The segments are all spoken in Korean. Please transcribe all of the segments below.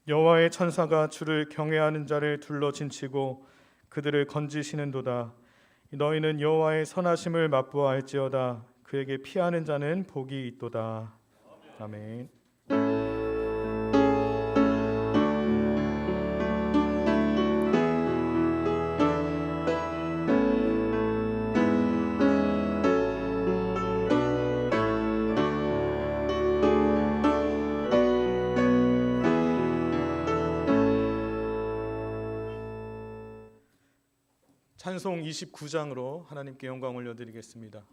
여호와의 천사가 주를 경외하는 자를 둘러 진치고 그들을 건지시는도다. 너희는 여호와의 선하심을 맛보아할지어다. 그에게 피하는 자는 복이 있도다. 아멘. 찬송 29장으로 하나님께 영광 올려드리겠습니다.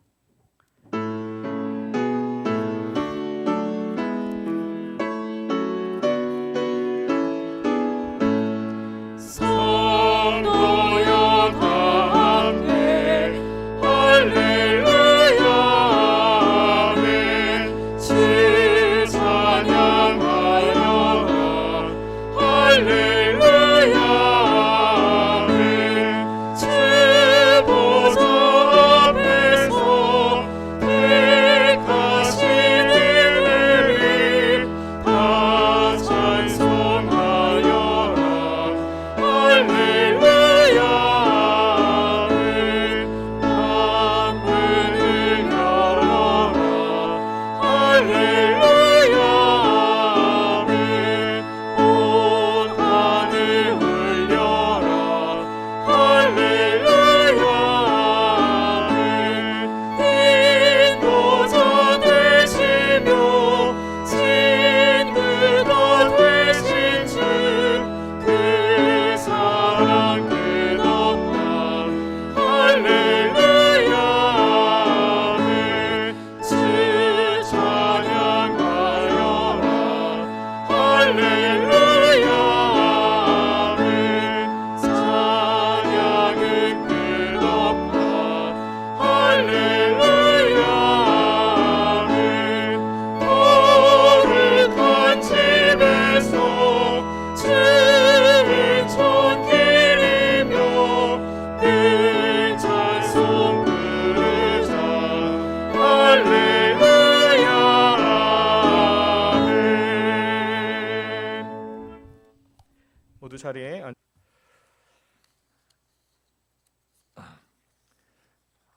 모두 자리에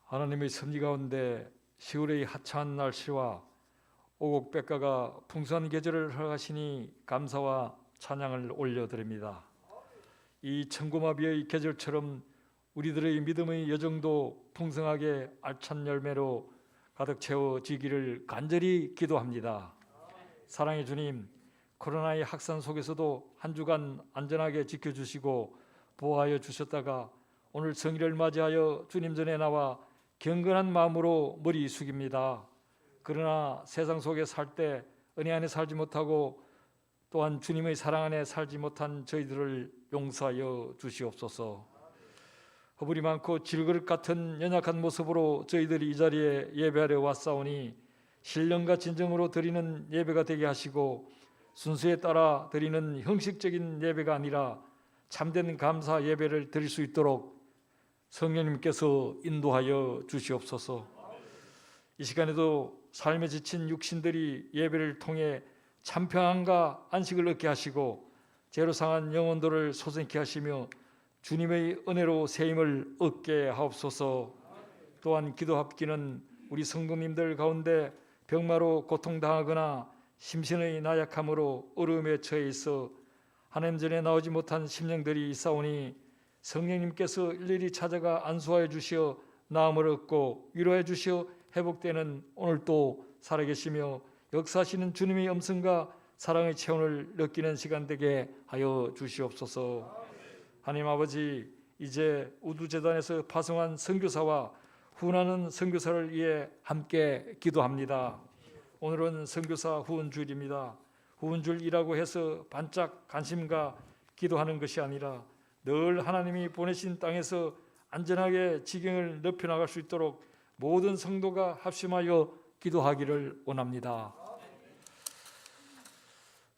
하나님의 섭리 가운데 10월의 하찮은 날씨와 오곡백과가 풍성한 계절을 허락하시니 감사와 찬양을 올려드립니다. 이 천고마비의 계절처럼 우리들의 믿음의 여정도 풍성하게 알찬 열매로 가득 채워지기를 간절히 기도합니다. 사랑의 주님, 코로나의 확산 속에서도 한 주간 안전하게 지켜주시고 보호하여 주셨다가 오늘 성일을 맞이하여 주님 전에 나와 경건한 마음으로 머리 숙입니다. 그러나 세상 속에 살 때 은혜 안에 살지 못하고 또한 주님의 사랑 안에 살지 못한 저희들을 용서하여 주시옵소서. 허물이 많고 질그릇 같은 연약한 모습으로 저희들이 이 자리에 예배하려 왔사오니 신령과 진정으로 드리는 예배가 되게 하시고 순수에 따라 드리는 형식적인 예배가 아니라 참된 감사 예배를 드릴 수 있도록 성령님께서 인도하여 주시옵소서. 이 시간에도 삶에 지친 육신들이 예배를 통해 참 평안과 안식을 얻게 하시고 죄로 상한 영혼들을 소생케 하시며 주님의 은혜로 세임을 얻게 하옵소서. 또한 기도 합기는 우리 성도님들 가운데 병마로 고통당하거나 심신의 나약함으로 어려움에 처해 있어 하나님 전에 나오지 못한 심령들이 있사오니 성령님께서 일일이 찾아가 안수하여 주시어 나음을 얻고 위로해 주시어 회복되는 오늘도 살아계시며 역사하시는 주님의 음성과 사랑의 체온을 느끼는 시간 되게 하여 주시옵소서. 하나님 아버지, 이제 우두재단에서 파송한 선교사와 후원하는 선교사를 위해 함께 기도합니다. 오늘은 선교사 후원주일입니다. 후원주일이라고 해서 반짝 관심과 기도하는 것이 아니라 늘 하나님이 보내신 땅에서 안전하게 지경을 넓혀나갈 수 있도록 모든 성도가 합심하여 기도하기를 원합니다.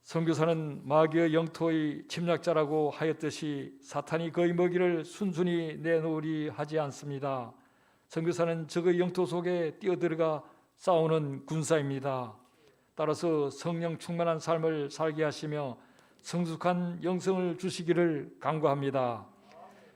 선교사는 마귀의 영토의 침략자라고 하였듯이 사탄이 그의 먹이를 순순히 내놓으리 하지 않습니다. 선교사는 적의 영토 속에 뛰어들어가 싸우는 군사입니다. 따라서 성령 충만한 삶을 살게 하시며 성숙한 영성을 주시기를 간구합니다.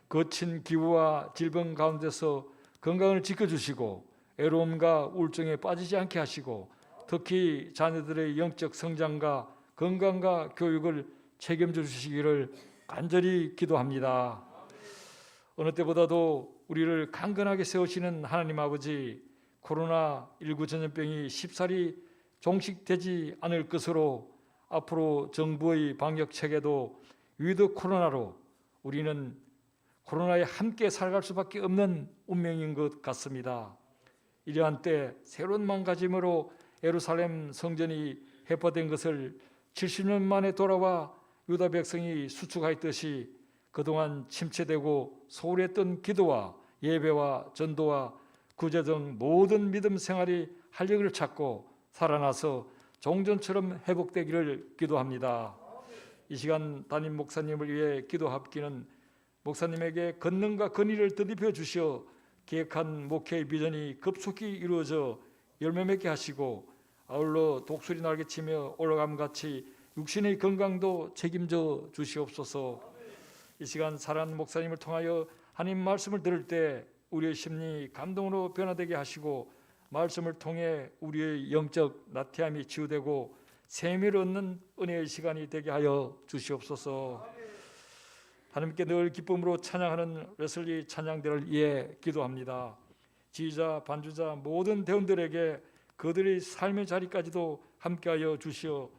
거친 기후와 질병 가운데서 건강을 지켜주시고 애로움과 우울증에 빠지지 않게 하시고 특히 자녀들의 영적 성장과 건강과 교육을 책임져 주시기를 간절히 기도합니다. 어느 때보다도 우리를 강건하게 세우시는 하나님 아버지, 코로나19 전염병이 쉽사리 종식되지 않을 것으로 앞으로 정부의 방역 체계도 위드 코로나로 우리는 코로나에 함께 살아갈 수밖에 없는 운명인 것 같습니다. 이러한 때 새로운 마음가짐으로 예루살렘 성전이 해파된 것을 70년 만에 돌아와 유다 백성이 수축하였듯이 그동안 침체되고 소홀했던 기도와 예배와 전도와 구제 등 모든 믿음 생활이 활력을 찾고 살아나서 종전처럼 회복되기를 기도합니다. 이 시간 담임 목사님을 위해 기도합기는 목사님에게 권능과 권위를 더입혀 주시어 계획한 목회의 비전이 급속히 이루어져 열매 맺게 하시고 아울러 독수리 날개치며 올라감같이 육신의 건강도 책임져 주시옵소서. 이 시간 사랑하는 목사님을 통하여 하나님 말씀을 들을 때 우리의 심리 감동으로 변화되게 하시고 말씀을 통해 우리의 영적 나태함이 치유되고 세미를 얻는 은혜의 시간이 되게 하여 주시옵소서. 하나님께 늘 기쁨으로 찬양하는 웨슬리 찬양대를 위해 기도합니다. 지휘자, 반주자 모든 대원들에게 그들의 삶의 자리까지도 함께하여 주시어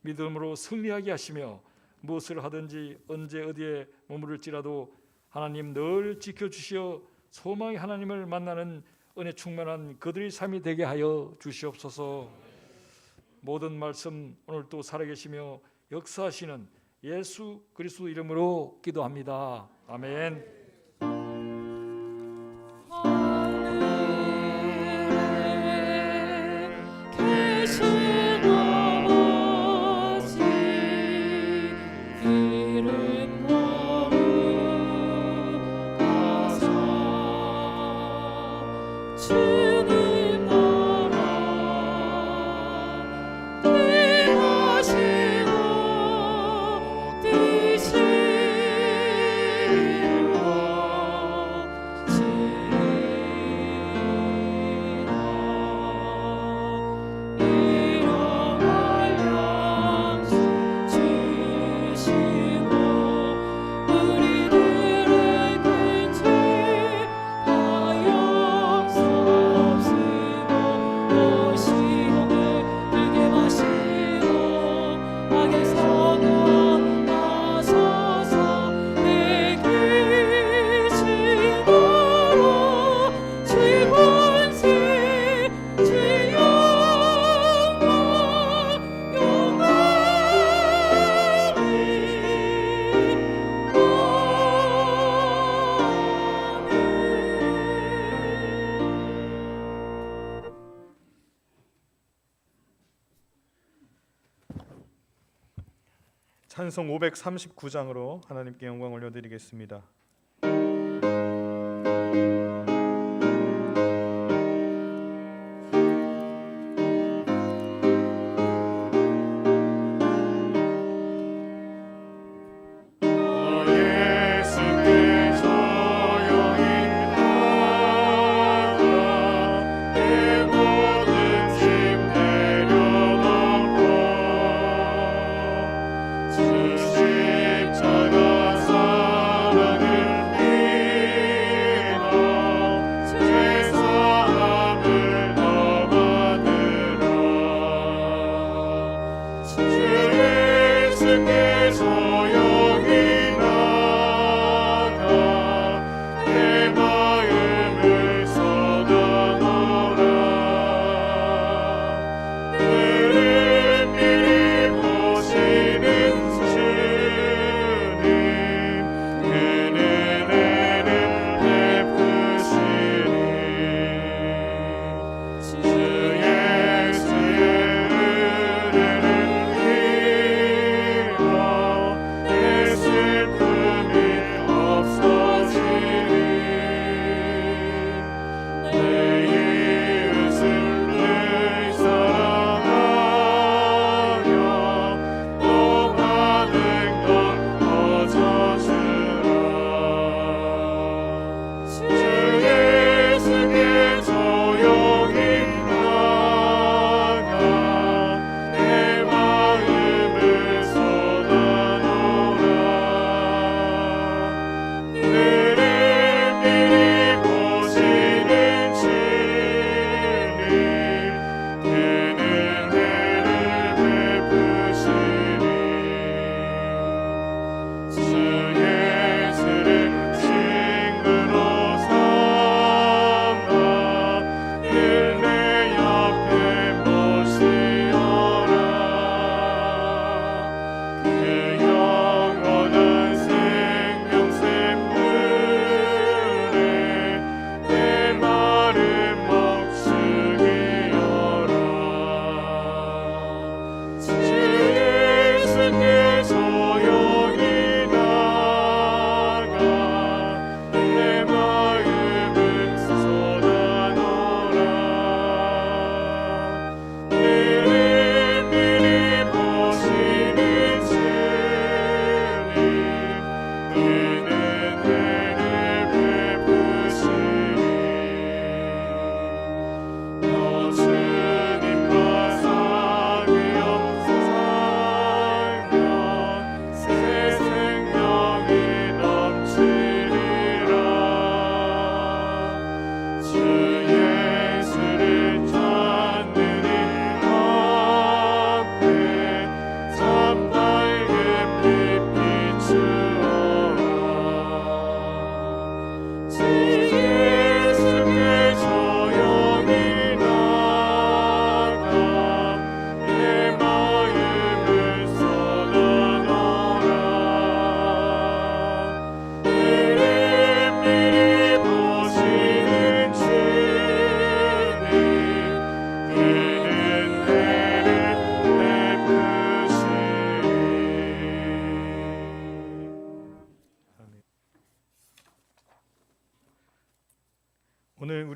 믿음으로 승리하게 하시며 무엇을 하든지 언제 어디에 머무를지라도 하나님 늘 지켜주시어 소망의 하나님을 만나는 은혜 충만한 그들의 삶이 되게 하여 주시옵소서. 모든 말씀 오늘도 살아계시며 역사하시는 예수 그리스도 이름으로 기도합니다. 아멘. 찬송 539장으로 하나님께 영광 올려드리겠습니다.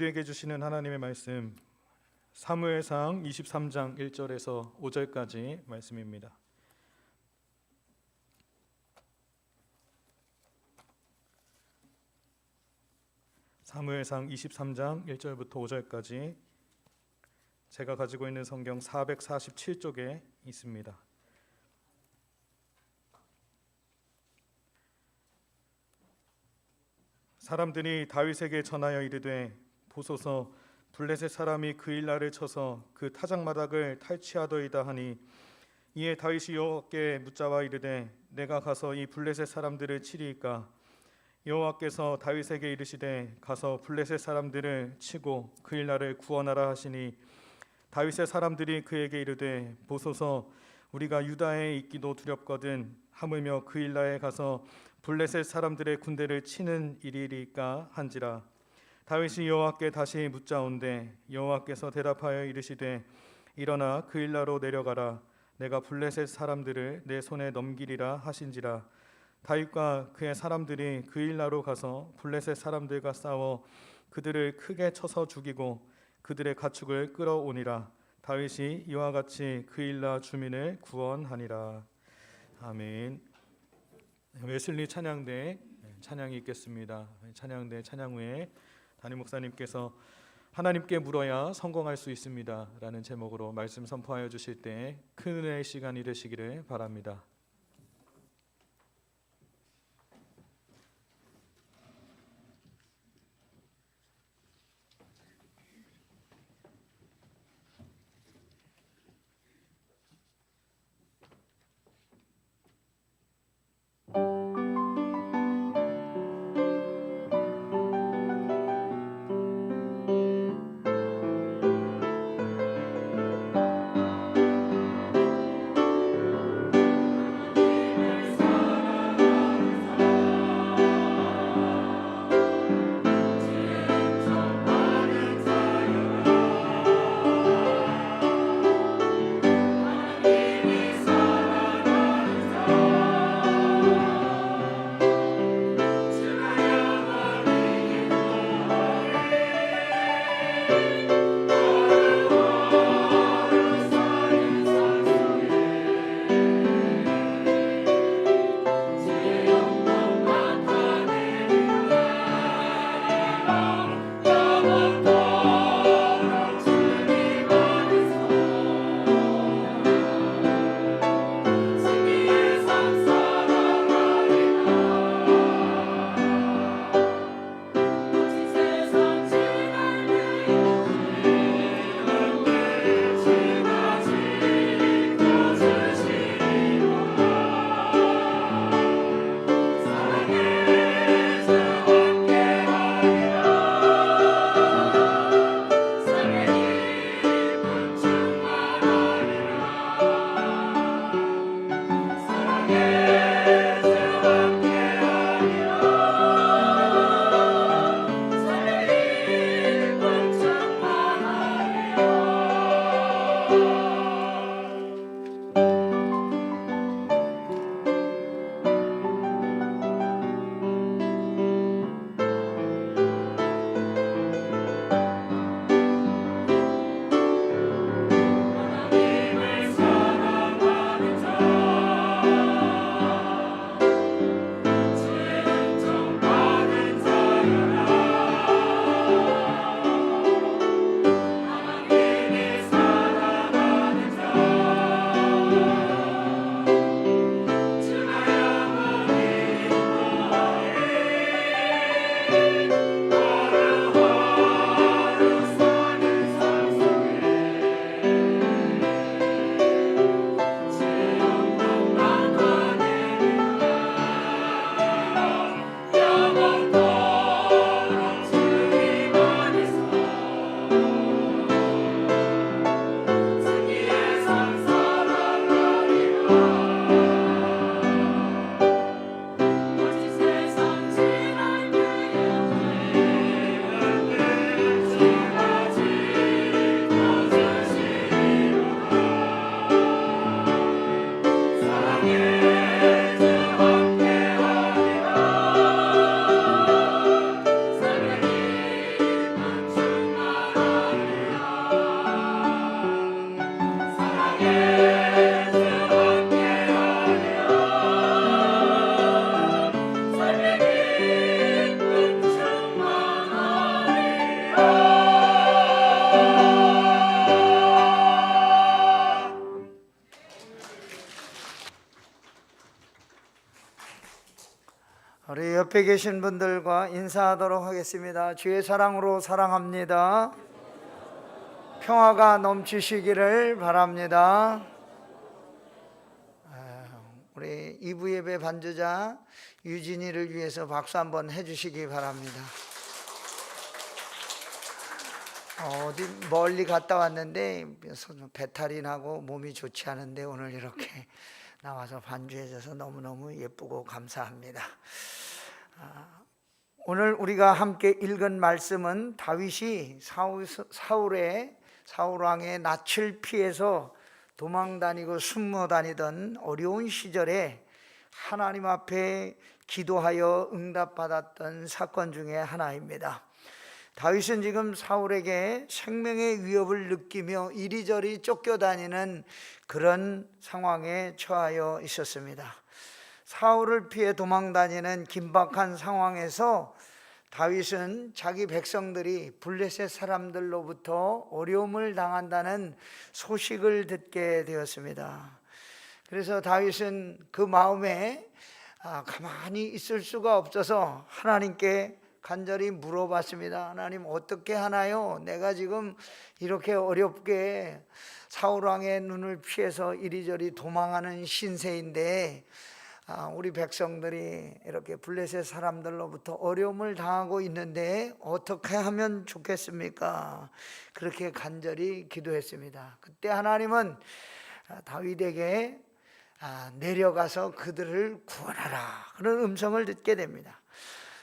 우리에게 주시는 하나님의 말씀 사무엘상 23장 1절에서 5절까지 말씀입니다. 사무엘상 23장 1절부터 5절까지 제가 가지고 있는 성경 447쪽에 있습니다. 사람들이 다윗에게 전하여 이르되 보소서 블레셋 사람이 그 일날을 쳐서 그 타작마당을 탈취하더이다 하니 이에 다윗이 여호와께 묻자와 이르되 내가 가서 이 블레셋 사람들을 치리이까 여호와께서 다윗에게 이르시되 가서 블레셋 사람들을 치고 그 일날을 구원하라 하시니 다윗의 사람들이 그에게 이르되 보소서 우리가 유다에 있기도 두렵거든 하물며 그 일날에 가서 블레셋 사람들의 군대를 치는 일이리까 한지라. 다윗이 여호와께 다시 묻자온데 여호와께서 대답하여 이르시되 일어나 그 일나로 내려가라 내가 블레셋 사람들을 내 손에 넘기리라 하신지라. 다윗과 그의 사람들이 그 일나로 가서 블레셋 사람들과 싸워 그들을 크게 쳐서 죽이고 그들의 가축을 끌어오니라. 다윗이 이와 같이 그 일나 주민을 구원하니라. 아멘. 웨슬리 찬양대 찬양이 있겠습니다. 찬양대 찬양 후에 담임 목사님께서 하나님께 물어야 성공할 수 있습니다 라는 제목으로 말씀 선포하여 주실 때 큰 은혜의 시간이 되시기를 바랍니다. 우리 옆에 계신 분들과 인사하도록 하겠습니다. 주의 사랑으로 사랑합니다. 평화가 넘치시기를 바랍니다. 우리 2부 예배 반주자 유진이를 위해서 박수 한번 해주시기 바랍니다. 어디 멀리 갔다 왔는데 배탈이 나고 몸이 좋지 않은데 오늘 이렇게 나와서 반주해줘서 너무너무 예쁘고 감사합니다. 오늘 우리가 함께 읽은 말씀은 다윗이 사울왕의 낯을 피해서 도망다니고 숨어다니던 어려운 시절에 하나님 앞에 기도하여 응답받았던 사건 중에 하나입니다. 다윗은 지금 사울에게 생명의 위협을 느끼며 이리저리 쫓겨다니는 그런 상황에 처하여 있었습니다. 사울을 피해 도망다니는 긴박한 상황에서 다윗은 자기 백성들이 블레셋 사람들로부터 어려움을 당한다는 소식을 듣게 되었습니다. 그래서 다윗은 그 마음에 가만히 있을 수가 없어서 하나님께 간절히 물어봤습니다. 하나님, 어떻게 하나요? 내가 지금 이렇게 어렵게 사울왕의 눈을 피해서 이리저리 도망하는 신세인데 우리 백성들이 이렇게 블레셋 사람들로부터 어려움을 당하고 있는데 어떻게 하면 좋겠습니까? 그렇게 간절히 기도했습니다. 그때 하나님은 다윗에게 내려가서 그들을 구원하라, 그런 음성을 듣게 됩니다.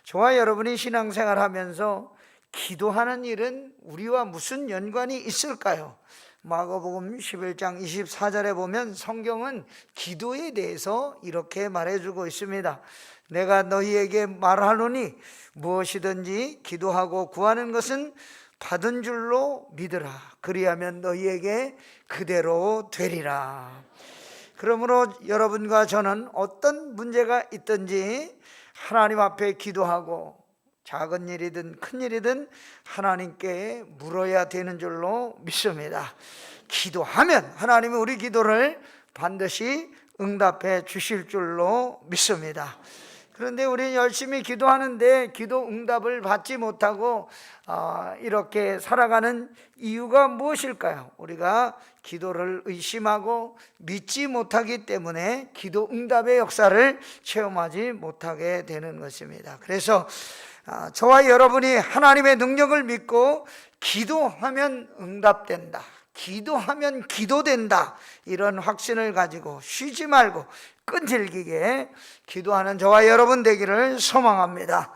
저와 여러분이 신앙생활 하면서 기도하는 일은 우리와 무슨 연관이 있을까요? 마가복음 11장 24절에 보면 성경은 기도에 대해서 이렇게 말해주고 있습니다. 내가 너희에게 말하노니 무엇이든지 기도하고 구하는 것은 받은 줄로 믿으라. 그리하면 너희에게 그대로 되리라. 그러므로 여러분과 저는 어떤 문제가 있든지 하나님 앞에 기도하고 작은 일이든 큰 일이든 하나님께 물어야 되는 줄로 믿습니다. 기도하면 하나님이 우리 기도를 반드시 응답해 주실 줄로 믿습니다. 그런데 우리는 열심히 기도하는데 기도 응답을 받지 못하고 이렇게 살아가는 이유가 무엇일까요? 우리가 기도를 의심하고 믿지 못하기 때문에 기도 응답의 역사를 체험하지 못하게 되는 것입니다. 그래서 저와 여러분이 하나님의 능력을 믿고 기도하면 응답된다, 기도하면 기도된다, 이런 확신을 가지고 쉬지 말고 끈질기게 기도하는 저와 여러분 되기를 소망합니다.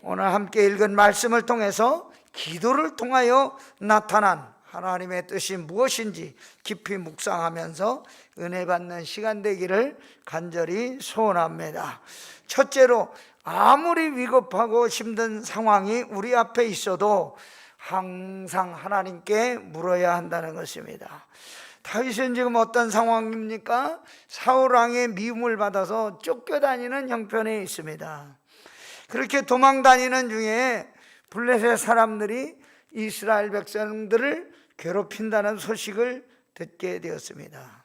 오늘 함께 읽은 말씀을 통해서 기도를 통하여 나타난 하나님의 뜻이 무엇인지 깊이 묵상하면서 은혜 받는 시간 되기를 간절히 소원합니다. 첫째로, 아무리 위급하고 힘든 상황이 우리 앞에 있어도 항상 하나님께 물어야 한다는 것입니다. 다윗은 지금 어떤 상황입니까? 사울왕의 미움을 받아서 쫓겨다니는 형편에 있습니다. 그렇게 도망다니는 중에 블레셋 사람들이 이스라엘 백성들을 괴롭힌다는 소식을 듣게 되었습니다.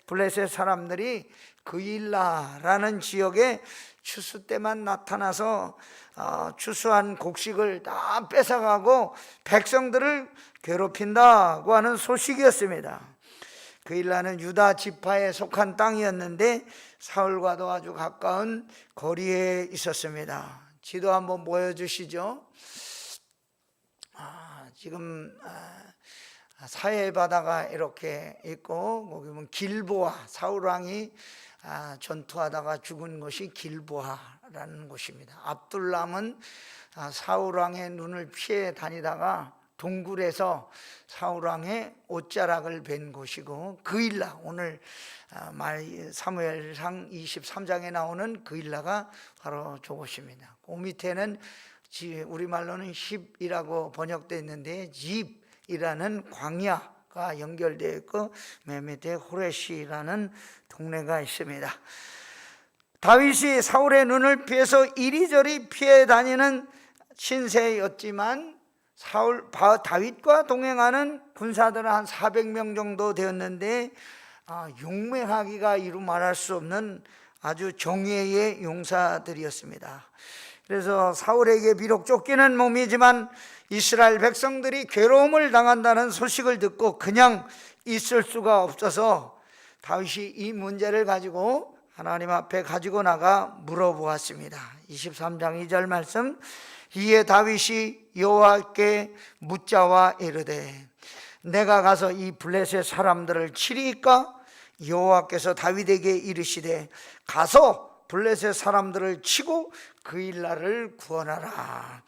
블레셋 사람들이 그일라라는 지역에 추수 때만 나타나서 추수한 곡식을 다 뺏어가고 백성들을 괴롭힌다고 하는 소식이었습니다. 그일라는 유다 지파에 속한 땅이었는데 사울과도 아주 가까운 거리에 있었습니다. 지도 한번 보여주시죠. 지금 사해 바다가 이렇게 있고 거기 보면 길보아, 사울왕이 전투하다가 죽은 곳이 길보아라는 곳입니다. 압둘람은 사울왕의 눈을 피해 다니다가 동굴에서 사울왕의 옷자락을 벤 곳이고, 그일라, 오늘 사무엘상 23장에 나오는 그일라가 바로 저곳입니다. 그 밑에는 우리말로는 힙이라고 번역되어 있는데 집이라는 광야가 연결되어 있고 맨 밑에 호레시라는 동네가 있습니다. 다윗이 사울의 눈을 피해서 이리저리 피해 다니는 신세였지만 다윗과 동행하는 군사들은 한 400명 정도 되었는데 용맹하기가 이루 말할 수 없는 아주 정예의 용사들이었습니다. 그래서 사울에게 비록 쫓기는 몸이지만 이스라엘 백성들이 괴로움을 당한다는 소식을 듣고 그냥 있을 수가 없어서 다윗이 이 문제를 가지고 하나님 앞에 가지고 나가 물어보았습니다. 23장 2절 말씀, 이에 다윗이 여호와께 묻자와 이르되 내가 가서 이 블레셋 사람들을 치리이까? 여호와께서 다윗에게 이르시되 가서 블레셋 사람들을 치고 그 일날을 구원하라.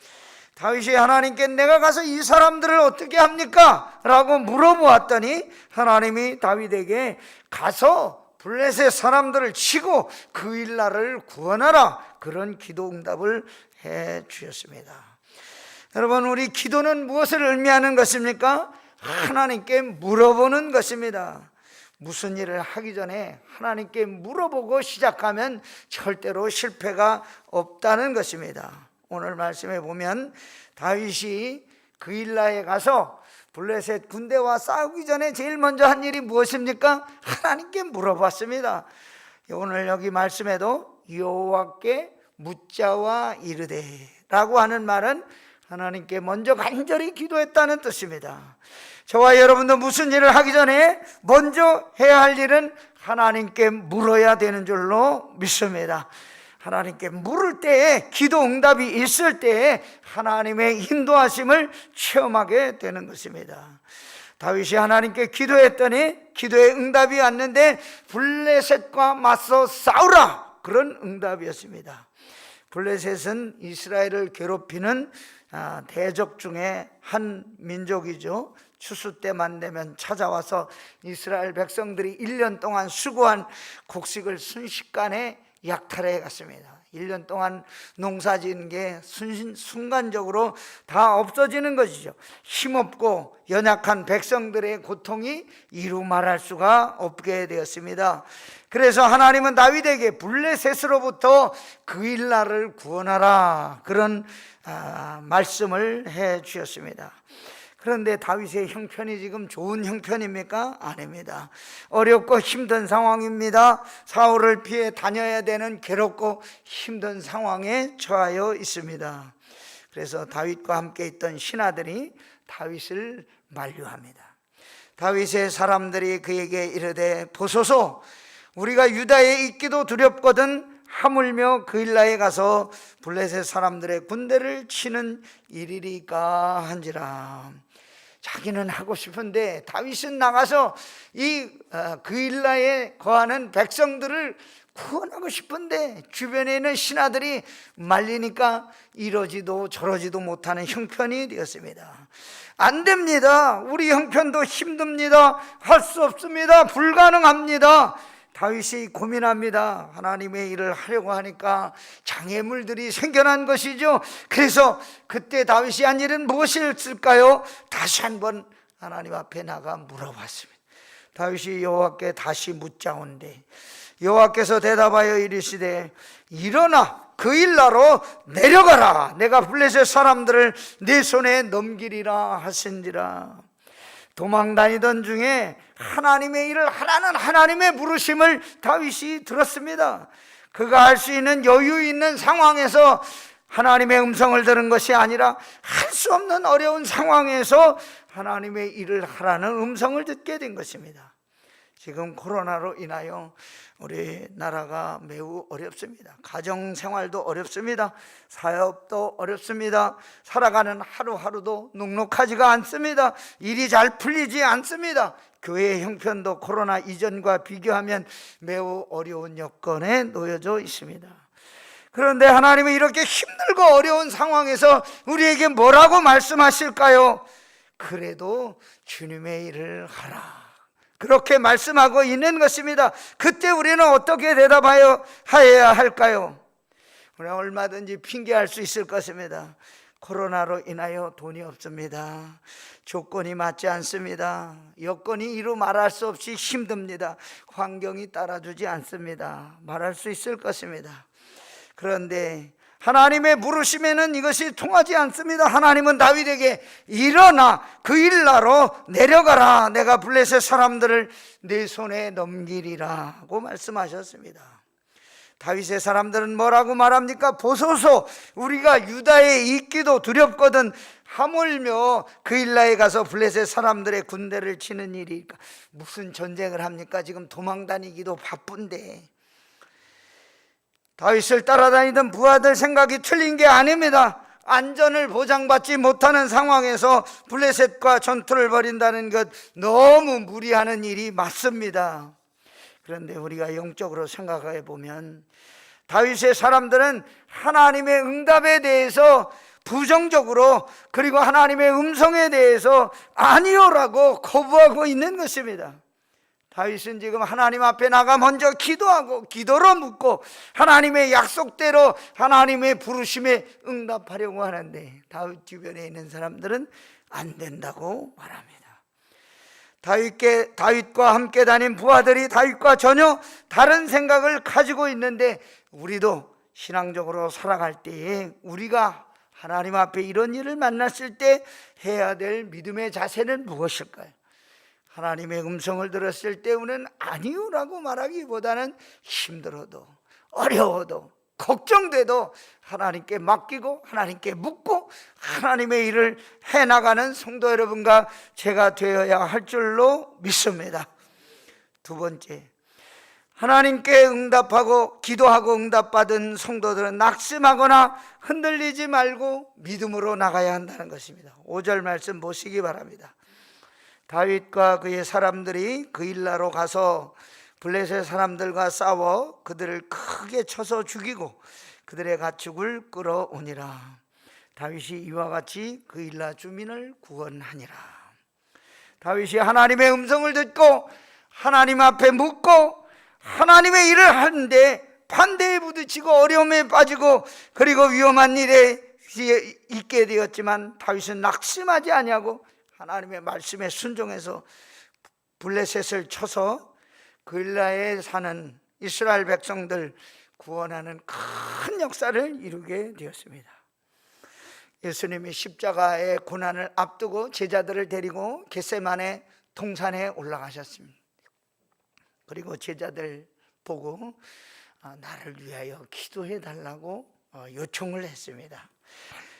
다윗이 하나님께 내가 가서 이 사람들을 어떻게 합니까? 라고 물어보았더니 하나님이 다윗에게 가서 블레셋 사람들을 치고 그 일날을 구원하라, 그런 기도 응답을 해 주셨습니다. 여러분, 우리 기도는 무엇을 의미하는 것입니까? 하나님께 물어보는 것입니다. 무슨 일을 하기 전에 하나님께 물어보고 시작하면 절대로 실패가 없다는 것입니다. 오늘 말씀에 보면 다윗이 그일라에 가서 블레셋 군대와 싸우기 전에 제일 먼저 한 일이 무엇입니까? 하나님께 물어봤습니다. 오늘 여기 말씀에도 여호와께 묻자와 이르되 라고 하는 말은 하나님께 먼저 간절히 기도했다는 뜻입니다. 저와 여러분도 무슨 일을 하기 전에 먼저 해야 할 일은 하나님께 물어야 되는 줄로 믿습니다. 하나님께 물을 때에, 기도 응답이 있을 때에 하나님의 인도하심을 체험하게 되는 것입니다. 다윗이 하나님께 기도했더니 기도의 응답이 왔는데 블레셋과 맞서 싸우라, 그런 응답이었습니다. 블레셋은 이스라엘을 괴롭히는 대적 중에 한 민족이죠. 추수 때만 되면 찾아와서 이스라엘 백성들이 1년 동안 수고한 곡식을 순식간에 약탈해 갔습니다. 1년 동안 농사 지은 게 순간적으로 다 없어지는 것이죠. 힘없고 연약한 백성들의 고통이 이루 말할 수가 없게 되었습니다. 그래서 하나님은 다윗에게 블레셋으로부터 그 일날을 구원하라, 그런 말씀을 해 주셨습니다. 그런데 다윗의 형편이 지금 좋은 형편입니까? 아닙니다. 어렵고 힘든 상황입니다. 사울을 피해 다녀야 되는 괴롭고 힘든 상황에 처하여 있습니다. 그래서 다윗과 함께 있던 신하들이 다윗을 만류합니다. 다윗의 사람들이 그에게 이르되 보소서, 우리가 유다에 있기도 두렵거든 하물며 그일라에 가서 블레셋 사람들의 군대를 치는 일이리까 한지라. 자기는 하고 싶은데 다윗은 나가서 이 그일라에 거하는 백성들을 구원하고 싶은데 주변에 있는 신하들이 말리니까 이러지도 저러지도 못하는 형편이 되었습니다. 안 됩니다. 우리 형편도 힘듭니다. 할 수 없습니다. 불가능합니다. 다윗이 고민합니다. 하나님의 일을 하려고 하니까 장애물들이 생겨난 것이죠. 그래서 그때 다윗이 한 일은 무엇이었을까요? 다시 한번 하나님 앞에 나가 물어봤습니다. 다윗이 여호와께 다시 묻자온대 여호와께서 대답하여 이르시되 일어나 그 일나로 내려가라. 내가 블레셋 사람들을 내 손에 넘기리라 하신지라. 도망 다니던 중에 하나님의 일을 하라는 하나님의 부르심을 다윗이 들었습니다. 그가 할 수 있는 여유 있는 상황에서 하나님의 음성을 들은 것이 아니라 할 수 없는 어려운 상황에서 하나님의 일을 하라는 음성을 듣게 된 것입니다. 지금 코로나로 인하여 우리나라가 매우 어렵습니다. 가정생활도 어렵습니다. 사업도 어렵습니다. 살아가는 하루하루도 녹록하지가 않습니다. 일이 잘 풀리지 않습니다. 교회의 형편도 코로나 이전과 비교하면 매우 어려운 여건에 놓여져 있습니다. 그런데 하나님은 이렇게 힘들고 어려운 상황에서 우리에게 뭐라고 말씀하실까요? 그래도 주님의 일을 하라, 그렇게 말씀하고 있는 것입니다. 그때 우리는 어떻게 대답해야 할까요? 우리는 얼마든지 핑계할 수 있을 것입니다. 코로나로 인하여 돈이 없습니다. 조건이 맞지 않습니다. 여건이 이루 말할 수 없이 힘듭니다. 환경이 따라주지 않습니다. 말할 수 있을 것입니다. 그런데 하나님의 부르심에는 이것이 통하지 않습니다. 하나님은 다윗에게 일어나 그 일나로 내려가라. 내가 블레셋 사람들을 내 손에 넘기리라고 말씀하셨습니다. 다윗의 사람들은 뭐라고 말합니까? 보소서, 우리가 유다에 있기도 두렵거든 하물며 그일라에 가서 블레셋 사람들의 군대를 치는 일이니까. 무슨 전쟁을 합니까? 지금 도망다니기도 바쁜데. 다윗을 따라다니던 부하들 생각이 틀린 게 아닙니다. 안전을 보장받지 못하는 상황에서 블레셋과 전투를 벌인다는 것, 너무 무리하는 일이 맞습니다. 그런데 우리가 영적으로 생각해 보면 다윗의 사람들은 하나님의 응답에 대해서 부정적으로, 그리고 하나님의 음성에 대해서 아니요라고 거부하고 있는 것입니다. 다윗은 지금 하나님 앞에 나가 먼저 기도하고 기도로 묻고 하나님의 약속대로 하나님의 부르심에 응답하려고 하는데, 다윗 주변에 있는 사람들은 안 된다고 말합니다. 다윗과 함께 다닌 부하들이 다윗과 전혀 다른 생각을 가지고 있는데, 우리도 신앙적으로 살아갈 때에 우리가 하나님 앞에 이런 일을 만났을 때 해야 될 믿음의 자세는 무엇일까요? 하나님의 음성을 들었을 때 우리는 아니요라고 말하기보다는 힘들어도 어려워도 걱정돼도 하나님께 맡기고 하나님께 묻고 하나님의 일을 해나가는 성도 여러분과 제가 되어야 할 줄로 믿습니다. 두 번째, 하나님께 응답하고 기도하고 응답받은 성도들은 낙심하거나 흔들리지 말고 믿음으로 나가야 한다는 것입니다. 5절 말씀 보시기 바랍니다. 다윗과 그의 사람들이 그일라로 가서 블레셋 사람들과 싸워 그들을 크게 쳐서 죽이고 그들의 가축을 끌어오니라. 다윗이 이와 같이 그일라 주민을 구원하니라. 다윗이 하나님의 음성을 듣고 하나님 앞에 묻고 하나님의 일을 하는데 반대에 부딪히고 어려움에 빠지고 그리고 위험한 일에 있게 되었지만 다윗은 낙심하지 아니하고 하나님의 말씀에 순종해서 블레셋을 쳐서 그일라에 사는 이스라엘 백성들 구원하는 큰 역사를 이루게 되었습니다. 예수님이 십자가의 고난을 앞두고 제자들을 데리고 겟세마네 동산에 올라가셨습니다. 그리고 제자들 보고 나를 위하여 기도해 달라고 요청을 했습니다.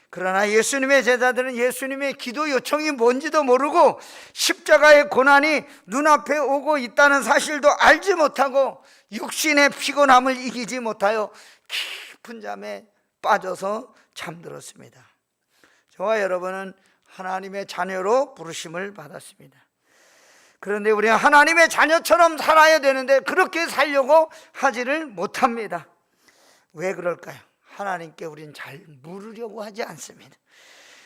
그러나 예수님의 제자들은 예수님의 기도 요청이 뭔지도 모르고 십자가의 고난이 눈앞에 오고 있다는 사실도 알지 못하고 육신의 피곤함을 이기지 못하여 깊은 잠에 빠져서 잠들었습니다. 저와 여러분은 하나님의 자녀로 부르심을 받았습니다. 그런데 우리는 하나님의 자녀처럼 살아야 되는데 그렇게 살려고 하지를 못합니다. 왜 그럴까요? 하나님께 우리는 잘 물으려고 하지 않습니다.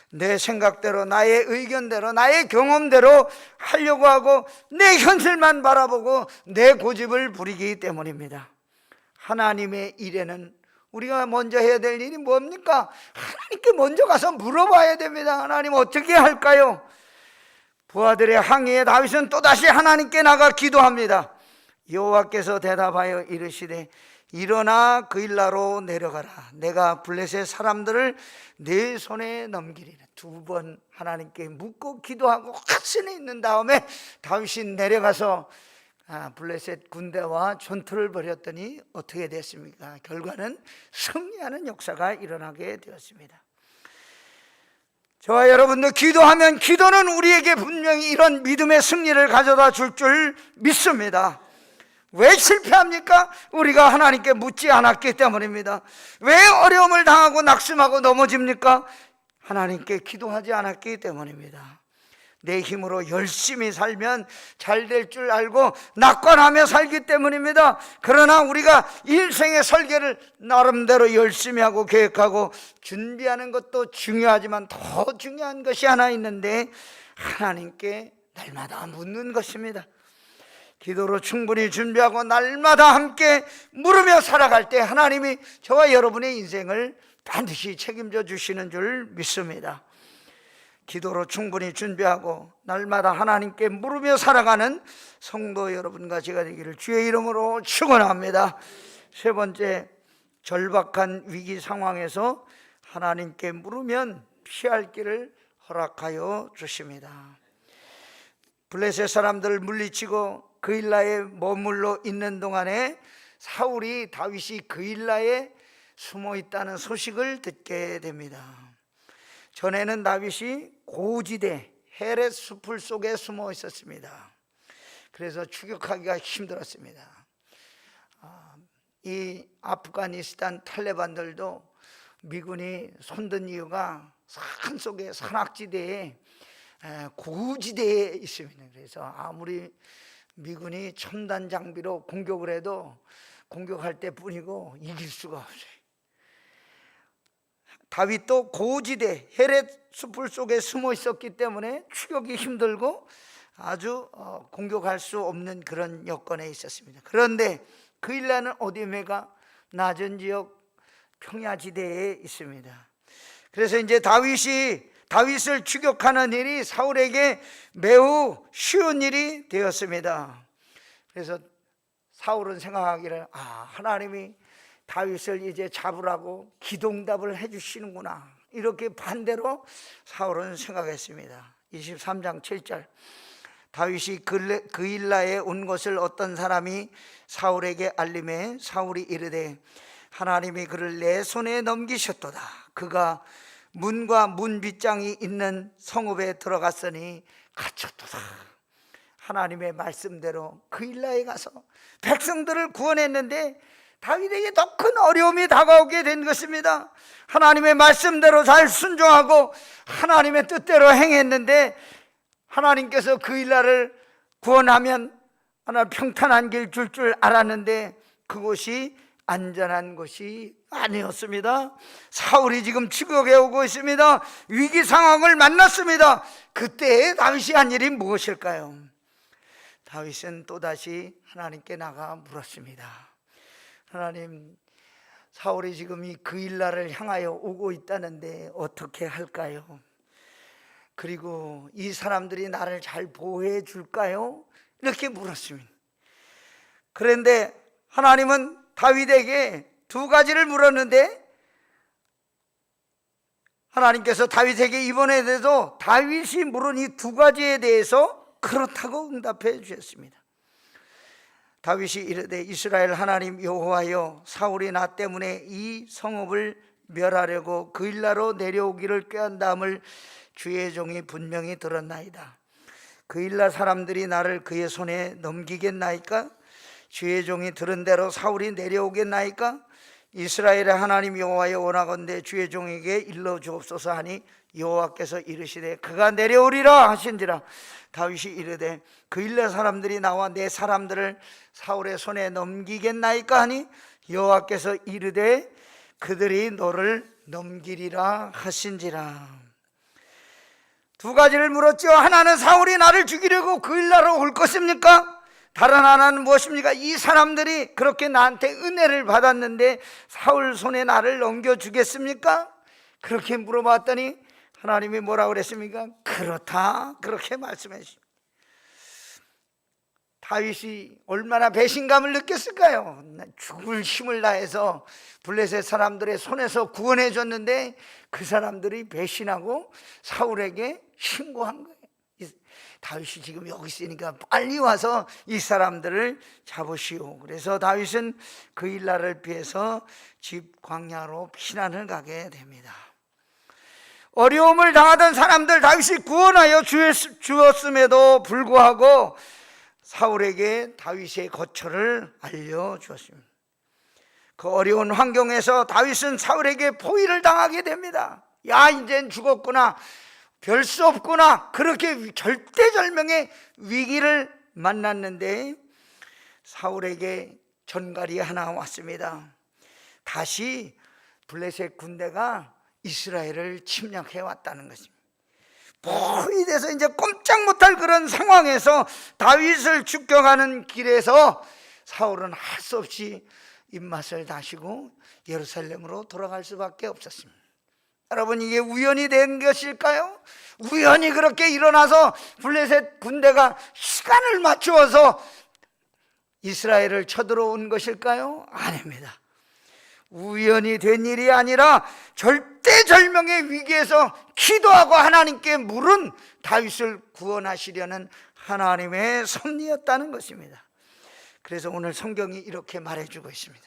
내 생각대로, 나의 의견대로, 나의 경험대로 하려고 하고 내 현실만 바라보고 내 고집을 부리기 때문입니다. 하나님의 일에는 우리가 먼저 해야 될 일이 뭡니까? 하나님께 먼저 가서 물어봐야 됩니다. 하나님 어떻게 할까요? 부하들의 항의에 다윗은 또다시 하나님께 나가 기도합니다. 여호와께서 대답하여 이르시되 일어나 그일라로 내려가라. 내가 블레셋 사람들을 내 손에 넘기리라. 두 번 하나님께 묻고 기도하고 확신이 있는 다음에 다윗이 내려가서 블레셋 군대와 전투를 벌였더니 어떻게 됐습니까? 결과는 승리하는 역사가 일어나게 되었습니다. 저와 여러분도 기도하면 기도는 우리에게 분명히 이런 믿음의 승리를 가져다 줄 줄 믿습니다. 왜 실패합니까? 우리가 하나님께 묻지 않았기 때문입니다. 왜 어려움을 당하고 낙심하고 넘어집니까? 하나님께 기도하지 않았기 때문입니다. 내 힘으로 열심히 살면 잘 될 줄 알고 낙관하며 살기 때문입니다. 그러나 우리가 일생의 설계를 나름대로 열심히 하고 계획하고 준비하는 것도 중요하지만 더 중요한 것이 하나 있는데 하나님께 날마다 묻는 것입니다. 기도로 충분히 준비하고 날마다 함께 물으며 살아갈 때 하나님이 저와 여러분의 인생을 반드시 책임져 주시는 줄 믿습니다. 기도로 충분히 준비하고 날마다 하나님께 물으며 살아가는 성도 여러분과 제가 되기를 주의 이름으로 축원합니다. 세 번째, 절박한 위기 상황에서 하나님께 물으면 피할 길을 허락하여 주십니다. 블레셋 사람들을 물리치고 그일라에 머물러 있는 동안에 사울이 다윗이 그일라에 숨어 있다는 소식을 듣게 됩니다. 전에는 다윗이 고지대 헤렛 숲을 속에 숨어 있었습니다. 그래서 추격하기가 힘들었습니다. 이 아프가니스탄 탈레반들도 미군이 손든 이유가 산속에 산악지대에 고지대에 있습니다. 그래서 아무리 미군이 첨단 장비로 공격을 해도 공격할 때뿐이고 이길 수가 없어요. 다윗도 고지대 헤렛 숲을 속에 숨어 있었기 때문에 추격이 힘들고 아주 공격할 수 없는 그런 여건에 있었습니다. 그런데 그일라는 어디메가 낮은 지역 평야지대에 있습니다. 그래서 이제 다윗을 추격하는 일이 사울에게 매우 쉬운 일이 되었습니다. 그래서 사울은 생각하기를 하나님이 다윗을 이제 잡으라고 기동답을 해주시는구나, 이렇게 반대로 사울은 생각했습니다. 23장 7절, 다윗이 그일라에 온 것을 어떤 사람이 사울에게 알림해 사울이 이르되 하나님이 그를 내 손에 넘기셨도다. 그가 문과 문 빗장이 있는 성읍에 들어갔으니 갇혔도다. 하나님의 말씀대로 그일라에 가서 백성들을 구원했는데 다윗에게 더 큰 어려움이 다가오게 된 것입니다. 하나님의 말씀대로 잘 순종하고 하나님의 뜻대로 행했는데 하나님께서 그일라를 구원하면 하나 평탄한 길 줄 알았는데 그곳이 안전한 곳이 아니었습니다. 사울이 지금 추격해 오고 있습니다. 위기 상황을 만났습니다. 그때 다윗이 한 일이 무엇일까요? 다윗은 또다시 하나님께 나가 물었습니다. 하나님, 사울이 지금 이 그일라를 향하여 오고 있다는데 어떻게 할까요? 그리고 이 사람들이 나를 잘 보호해 줄까요? 이렇게 물었습니다. 그런데 하나님은 다윗에게 두 가지를 물었는데 하나님께서 다윗에게 이번에도 다윗이 물은 이 두 가지에 대해서 그렇다고 응답해 주셨습니다. 다윗이 이르되 이스라엘 하나님 여호와여, 사울이 나 때문에 이 성읍을 멸하려고 그일라로 내려오기를 꾀한다함을 주의 종이 분명히 들었나이다. 그일라 사람들이 나를 그의 손에 넘기겠나이까? 주의 종이 들은 대로 사울이 내려오겠나이까? 이스라엘의 하나님 여호와여, 원하건대 주의 종에게 일러 주옵소서 하니 여호와께서 이르시되 그가 내려오리라 하신지라. 다윗이 이르되 그일라 사람들이 나와 내 사람들을 사울의 손에 넘기겠나이까 하니 여호와께서 이르되 그들이 너를 넘기리라 하신지라. 두 가지를 물었죠. 하나는 사울이 나를 죽이려고 그일라로 올 것입니까? 다른 하나는 무엇입니까? 이 사람들이 그렇게 나한테 은혜를 받았는데 사울 손에 나를 넘겨주겠습니까? 그렇게 물어봤더니 하나님이 뭐라고 그랬습니까? 그렇다, 그렇게 말씀해 주십니다. 다윗이 얼마나 배신감을 느꼈을까요? 죽을 힘을 다해서 블레셋 사람들의 손에서 구원해 줬는데 그 사람들이 배신하고 사울에게 신고한 거예요. 다윗이 지금 여기 있으니까 빨리 와서 이 사람들을 잡으시오. 그래서 다윗은 그일라를 피해서 집 광야로 피난을 가게 됩니다. 어려움을 당하던 사람들 다윗이 구원하여 주었음에도 불구하고 사울에게 다윗의 거처를 알려주었습니다. 그 어려운 환경에서 다윗은 사울에게 포위를 당하게 됩니다. 야, 이젠 죽었구나, 별 수 없구나, 그렇게 절대절명의 위기를 만났는데 사울에게 전갈이 하나 왔습니다. 다시 블레셋 군대가 이스라엘을 침략해 왔다는 것입니다. 포위돼서 이제 꼼짝 못할 그런 상황에서 다윗을 추격하는 길에서 사울은 할 수 없이 입맛을 다시고 예루살렘으로 돌아갈 수밖에 없었습니다. 여러분, 이게 우연이 된 것일까요? 우연히 그렇게 일어나서 블레셋 군대가 시간을 맞추어서 이스라엘을 쳐들어온 것일까요? 아닙니다. 우연히 된 일이 아니라 절대절명의 위기에서 기도하고 하나님께 물은 다윗을 구원하시려는 하나님의 섭리였다는 것입니다. 그래서 오늘 성경이 이렇게 말해주고 있습니다.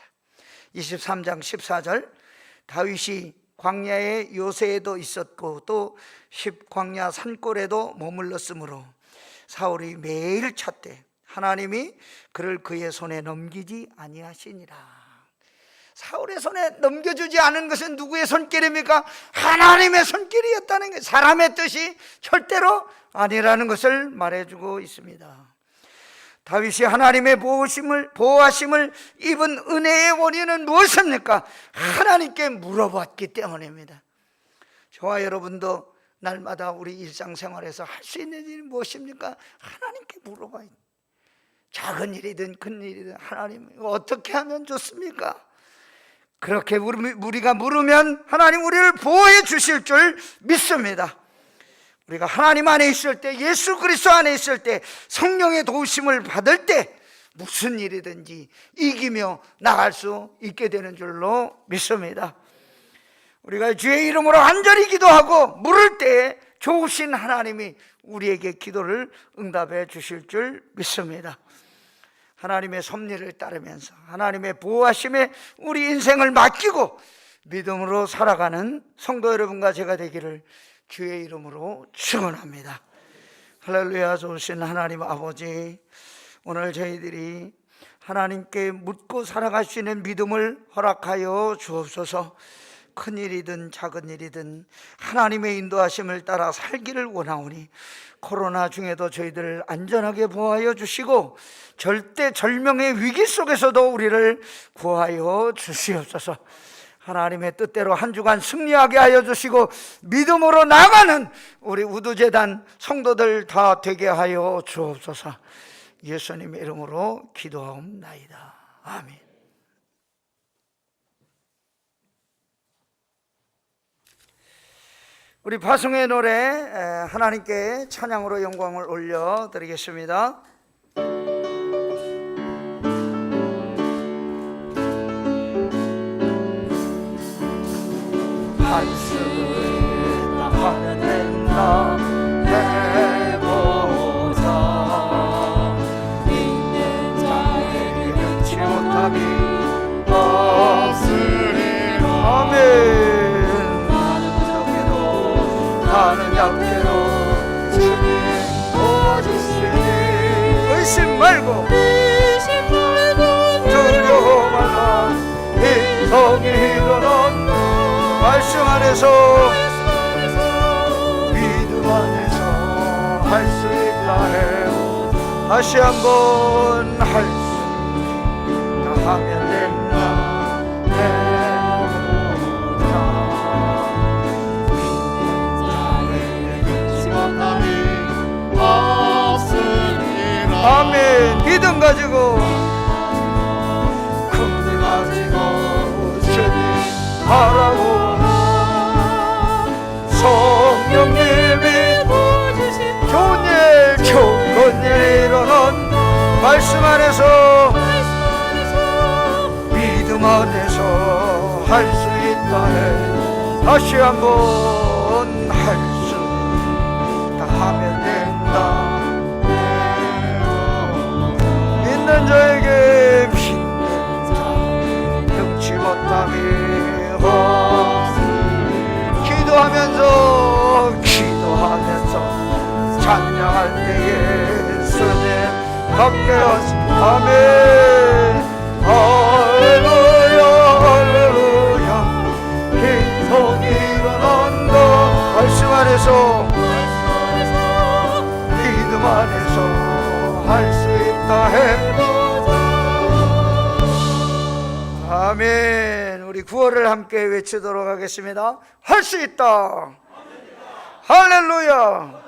23장 14절, 다윗이 광야의 요새에도 있었고 또 십광야 산골에도 머물렀으므로 사울이 매일 찾되 하나님이 그를 그의 손에 넘기지 아니하시니라. 사울의 손에 넘겨주지 않은 것은 누구의 손길입니까? 하나님의 손길이었다는 게, 사람의 뜻이 절대로 아니라는 것을 말해주고 있습니다. 다윗이 하나님의 보호하심을 입은 은혜의 원인은 무엇입니까? 하나님께 물어봤기 때문입니다. 저와 여러분도 날마다 우리 일상생활에서 할 수 있는 일이 무엇입니까? 하나님께 물어봐야 돼요. 작은 일이든 큰 일이든 하나님 어떻게 하면 좋습니까? 그렇게 우리가 물으면 하나님 우리를 보호해 주실 줄 믿습니다. 우리가 하나님 안에 있을 때, 예수 그리스도 안에 있을 때, 성령의 도우심을 받을 때 무슨 일이든지 이기며 나갈 수 있게 되는 줄로 믿습니다. 우리가 주의 이름으로 간절히 기도하고 물을 때 좋으신 하나님이 우리에게 기도를 응답해 주실 줄 믿습니다. 하나님의 섭리를 따르면서 하나님의 보호하심에 우리 인생을 맡기고 믿음으로 살아가는 성도 여러분과 제가 되기를 주의 이름으로 축원합니다. 할렐루야. 좋으신 하나님 아버지, 오늘 저희들이 하나님께 묻고 살아갈 수 있는 믿음을 허락하여 주옵소서. 큰 일이든 작은 일이든 하나님의 인도하심을 따라 살기를 원하오니 코로나 중에도 저희들을 안전하게 보호하여 주시고 절대절명의 위기 속에서도 우리를 구하여 주시옵소서. 하나님의 뜻대로 한 주간 승리하게 하여 주시고 믿음으로 나가는 우리 우두재단 성도들 다 되게 하여 주옵소서. 예수님의 이름으로 기도하옵나이다. 아멘. 우리 파송의 노래 하나님께 찬양으로 영광을 올려드리겠습니다. 한수다 하면 된다 해보자. 믿는 자에게 변치 못함이 없으리라. 아멘. 나는 약해도 주님 도와주시니 의심 말고 두려워 말라. 인성이 일어난 말씀 안에서 믿음 안에서 할 수 있다 해. 다시 한번 할 수 있다 하면 된다. 아멘. 믿음 가지고 긍휼 가지고 주님 바라보라. 성령님이 좋은 일 좋은 일 일어난 말씀 안에서 믿음 안에서 할 수 있다 해. 다시 한번 할 수 있다 하면 된다. 믿는 자에게 믿는 자 능치 못함이 기도하면서 찬양할 때에 예수님 함께 하시고 아멘. 할렐루야 할렐루야. 기적이 일어난다. 말씀 안에서 믿음 안에서 할 수 있다 해. 아멘. 우리 구호를 함께 외치도록 하겠습니다. 할 수 있다. 할렐루야.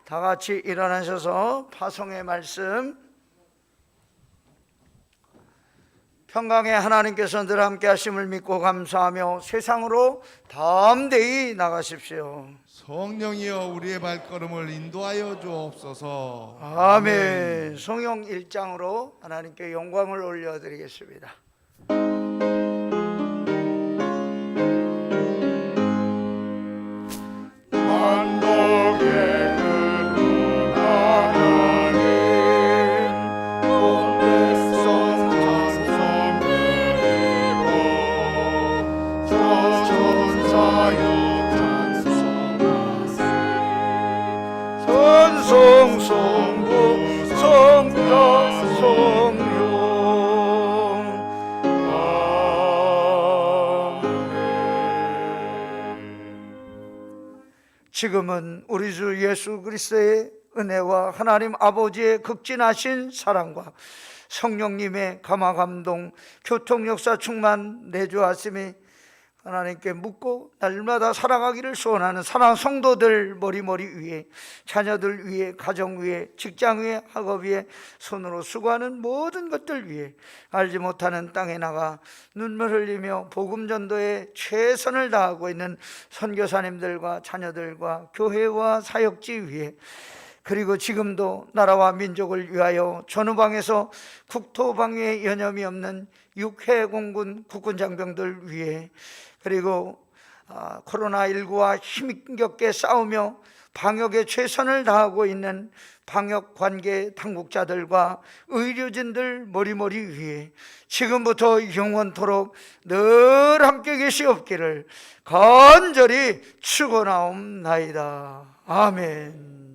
다 같이 일어나셔서 파송의 말씀, 평강의 하나님께서 늘 함께 하심을 믿고 감사하며 세상으로 담대히 나가십시오. 성령이여 우리의 발걸음을 인도하여 주옵소서. 아멘. 성령 1장으로 하나님께 영광을 올려드리겠습니다. 만독의 그 하나님 본래 지금은 우리 주 예수 그리스도의 은혜와 하나님 아버지의 극진하신 사랑과 성령님의 감화감동, 교통역사 충만 내주하심이 하나님께 묻고 날마다 살아가기를 소원하는 사랑하는 성도들 머리머리 위에, 자녀들 위에, 가정 위에, 직장 위에, 학업 위에, 손으로 수고하는 모든 것들 위에, 알지 못하는 땅에 나가 눈물 흘리며 복음 전도에 최선을 다하고 있는 선교사님들과 자녀들과 교회와 사역지 위에, 그리고 지금도 나라와 민족을 위하여 전후방에서 국토방위에 여념이 없는 육해공군 국군장병들 위해, 그리고 코로나19와 힘겹게 싸우며 방역에 최선을 다하고 있는 방역관계 당국자들과 의료진들 머리머리 위에 지금부터 영원토록 늘 함께 계시옵기를 간절히 축원하옵나이다. 아멘.